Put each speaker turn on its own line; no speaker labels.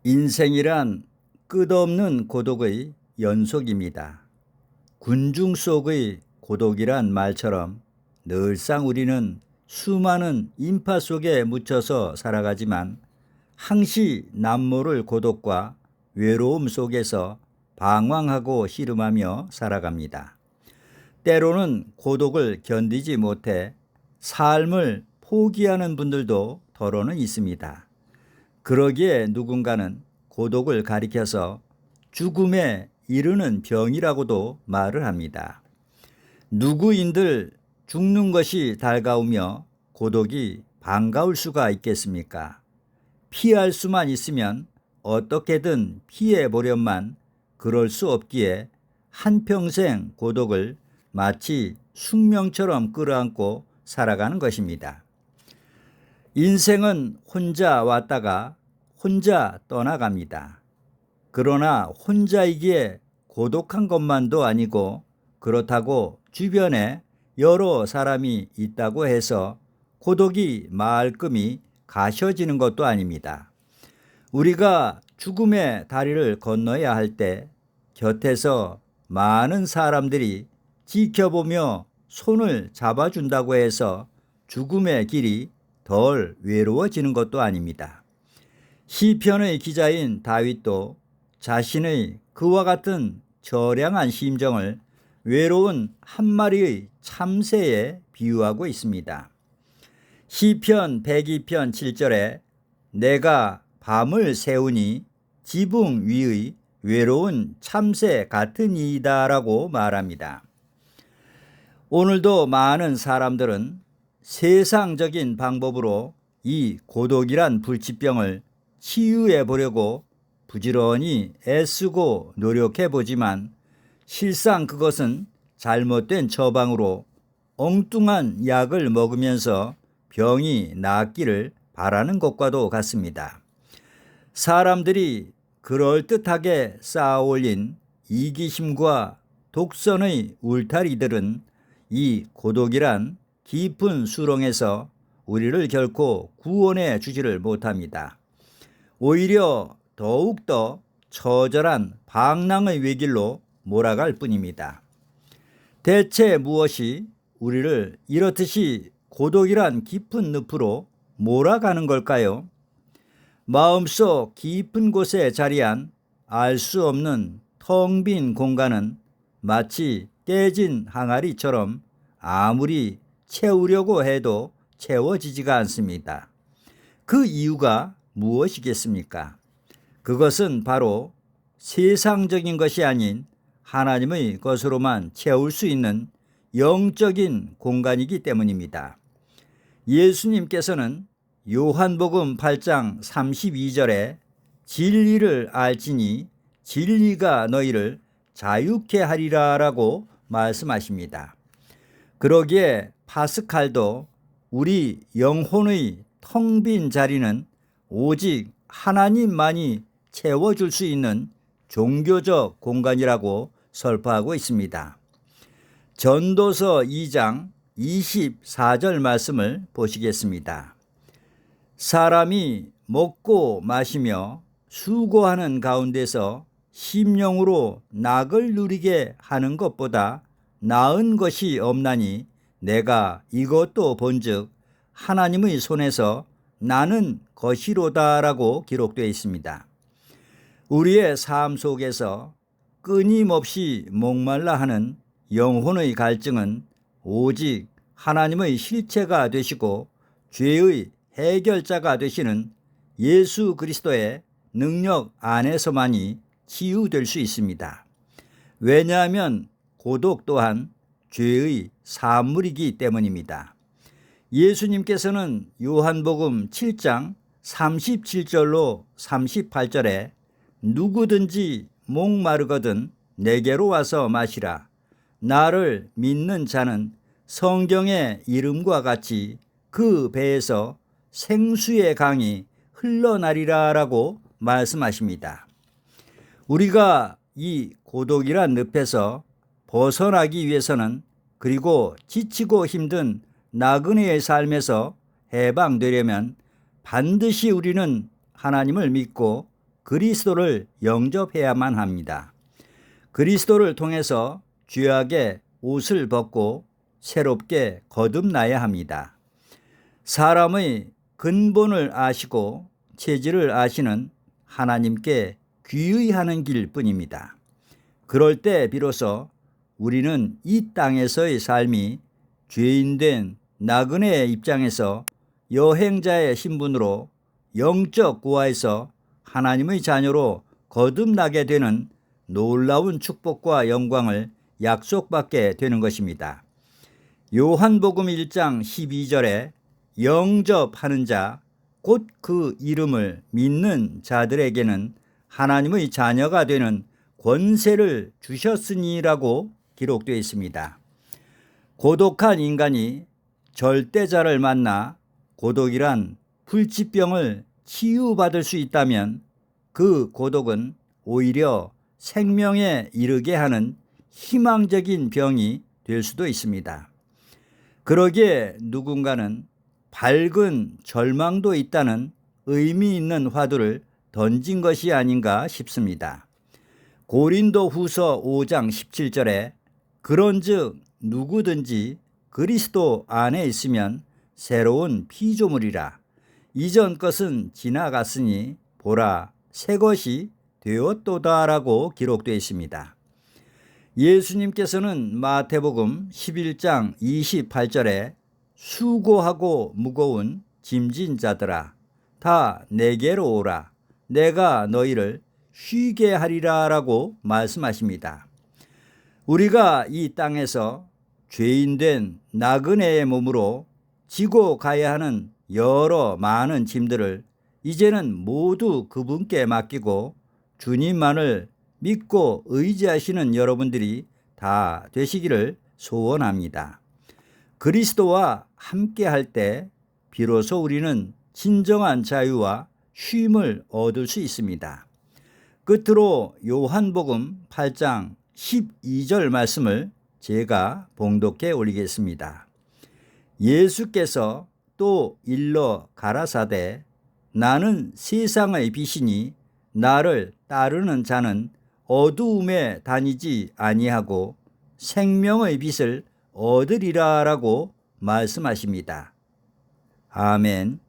인생이란 끝없는 고독의 연속입니다. 군중 속의 고독이란 말처럼 늘상 우리는 수많은 인파 속에 묻혀서 살아가지만 항시 남모를 고독과 외로움 속에서 방황하고 씨름하며 살아갑니다. 때로는 고독을 견디지 못해 삶을 포기하는 분들도 더러는 있습니다. 그러기에 누군가는 고독을 가리켜서 죽음에 이르는 병이라고도 말을 합니다. 누구인들 죽는 것이 달가우며 고독이 반가울 수가 있겠습니까? 피할 수만 있으면 어떻게든 피해보련만 그럴 수 없기에 한평생 고독을 마치 숙명처럼 끌어안고 살아가는 것입니다. 인생은 혼자 왔다가 혼자 떠나갑니다. 그러나 혼자이기에 고독한 것만도 아니고 그렇다고 주변에 여러 사람이 있다고 해서 고독이 말끔히 가셔지는 것도 아닙니다. 우리가 죽음의 다리를 건너야 할 때 곁에서 많은 사람들이 지켜보며 손을 잡아준다고 해서 죽음의 길이 덜 외로워지는 것도 아닙니다. 시편의 기자인 다윗도 자신의 그와 같은 처량한 심정을 외로운 한 마리의 참새에 비유하고 있습니다. 시편 102편 7절에 내가 밤을 새우니 지붕 위의 외로운 참새 같으니이다 라고 말합니다. 오늘도 많은 사람들은 세상적인 방법으로 이 고독이란 불치병을 치유해 보려고 부지런히 애쓰고 노력해 보지만 실상 그것은 잘못된 처방으로 엉뚱한 약을 먹으면서 병이 낫기를 바라는 것과도 같습니다. 사람들이 그럴듯하게 쌓아올린 이기심과 독선의 울타리들은 이 고독이란 깊은 수렁에서 우리를 결코 구원해 주지를 못합니다. 오히려 더욱더 처절한 방랑의 외길로 몰아갈 뿐입니다. 대체 무엇이 우리를 이렇듯이 고독이란 깊은 늪으로 몰아가는 걸까요? 마음속 깊은 곳에 자리한 알 수 없는 텅 빈 공간은 마치 깨진 항아리처럼 아무리 채우려고 해도 채워지지가 않습니다. 그 이유가 무엇이겠습니까? 그것은 바로 세상적인 것이 아닌 하나님의 것으로만 채울 수 있는 영적인 공간이기 때문입니다. 예수님께서는 요한복음 8장 32절에 진리를 알지니 진리가 너희를 자유케 하리라 라고 말씀하십니다. 그러기에 파스칼도 우리 영혼의 텅 빈 자리는 오직 하나님만이 채워줄 수 있는 종교적 공간이라고 설파하고 있습니다. 전도서 2장 24절 말씀을 보시겠습니다. 사람이 먹고 마시며 수고하는 가운데서 심령으로 낙을 누리게 하는 것보다 나은 것이 없나니 내가 이것도 본즉 하나님의 손에서 나는 것이로다 라고 기록되어 있습니다. 우리의 삶 속에서 끊임없이 목말라 하는 영혼의 갈증은 오직 하나님의 실체가 되시고 죄의 해결자가 되시는 예수 그리스도의 능력 안에서만이 치유될 수 있습니다. 왜냐하면 고독 또한 죄의 산물이기 때문입니다. 예수님께서는 요한복음 7장 37절로 38절에 누구든지 목마르거든 내게로 와서 마시라. 나를 믿는 자는 성경의 이름과 같이 그 배에서 생수의 강이 흘러나리라 라고 말씀하십니다. 우리가 이 고독이란 늪에서 벗어나기 위해서는 그리고 지치고 힘든 나그네의 삶에서 해방되려면 반드시 우리는 하나님을 믿고 그리스도를 영접해야만 합니다. 그리스도를 통해서 죄악의 옷을 벗고 새롭게 거듭나야 합니다. 사람의 근본을 아시고 체질을 아시는 하나님께 귀의하는 길 뿐입니다. 그럴 때 비로소 우리는 이 땅에서의 삶이 죄인된 나그네의 입장에서 여행자의 신분으로 영적 구하에서 하나님의 자녀로 거듭나게 되는 놀라운 축복과 영광을 약속받게 되는 것입니다. 요한복음 1장 12절에 영접하는 자, 곧 그 이름을 믿는 자들에게는 하나님의 자녀가 되는 권세를 주셨으니라고 기록되어 있습니다. 고독한 인간이 절대자를 만나 고독이란 불치병을 치유받을 수 있다면 그 고독은 오히려 생명에 이르게 하는 희망적인 병이 될 수도 있습니다. 그러기에 누군가는 밝은 절망도 있다는 의미 있는 화두를 던진 것이 아닌가 싶습니다. 고린도 후서 5장 17절에 그런즉 누구든지 그리스도 안에 있으면 새로운 피조물이라. 이전 것은 지나갔으니 보라 새 것이 되었도다라고 기록되어 있습니다. 예수님께서는 마태복음 11장 28절에 수고하고 무거운 짐진 자들아 다 내게로 오라 내가 너희를 쉬게 하리라 라고 말씀하십니다. 우리가 이 땅에서 죄인된 나그네의 몸으로 지고 가야 하는 여러 많은 짐들을 이제는 모두 그분께 맡기고 주님만을 믿고 의지하시는 여러분들이 다 되시기를 소원합니다. 그리스도와 함께 할 때 비로소 우리는 진정한 자유와 쉼을 얻을 수 있습니다. 끝으로 요한복음 8장 12절 말씀을 제가 봉독해 올리겠습니다. 예수께서 또 일러 가라사대 나는 세상의 빛이니 나를 따르는 자는 어두움에 다니지 아니하고 생명의 빛을 얻으리라라고 말씀하십니다. 아멘.